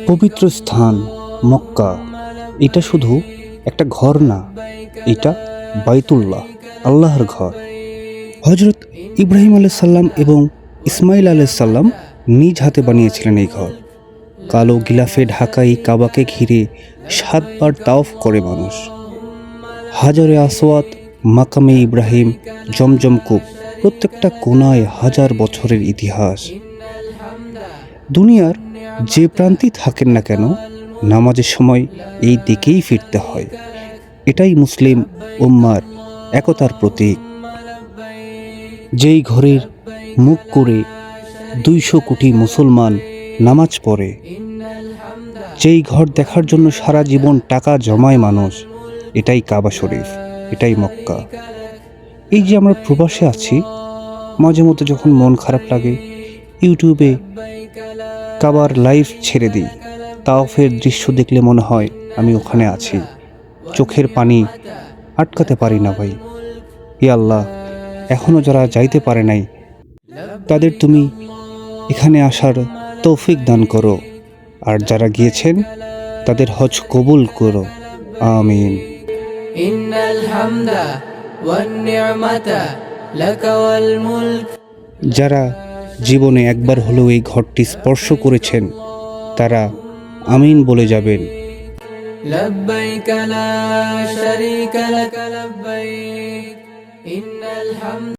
পবিত্র স্থান মক্কা, এটা শুধু একটা ঘর না, এটা বাইতুল্লাহ, আল্লাহর ঘর। হজরত ইব্রাহিম আলাইসাল্লাম এবং ইসমাইল আলাইসাল্লাম নিজ হাতে বানিয়েছিলেন এই ঘর। কালো গিলাফে ঢাকা এই কাবাকে ঘিরে 7 বার তাওয়াফ করে মানুষ। হাজারে আসওয়াদ, মাকামে ইব্রাহিম, জমজম কূপ, প্রত্যেকটা কোনায় হাজার বছরের ইতিহাস। দুনিয়ার যে প্রান্তেই থাকেন না কেন, নামাজের সময় এই দিকেই ফিরতে হয়। এটাই মুসলিম উম্মার একতার প্রতীক। যেই ঘরের মুখ করে 200 কোটি মুসলমান নামাজ পড়ে, যেই ঘর দেখার জন্য সারা জীবন টাকা জমায় মানুষ, এটাই কাবা শরীফ, এটাই মক্কা। এই যে আমরা প্রবাসে আছি, মাঝে মধ্যে যখন মন খারাপ লাগে, ইউটিউবে কাবার লাইভ ছেড়ে দিই। তাওয়াফের দৃশ্য দেখলে মনে হয় আমি ওখানে আছি। চোখের পানি আটকাতে পারি না ভাই। হে আল্লাহ, এখনও যারা যাইতে পারে নাই, তাদের তুমি এখানে আসার তৌফিক দান করো, আর যারা গিয়েছেন তাদের হজ কবুল করো, আমিন। ইন্নাল হামদা ওয়ান নি'মাতা লাকা ওয়াল মুলক। যারা জীবনে একবার হলেও এই ঘরটি স্পর্শ করেছেন, তারা আমিন বলে যাবেন। লব্বাইক লা শারীকা লাক লব্বাইক ইন্নাল হামদা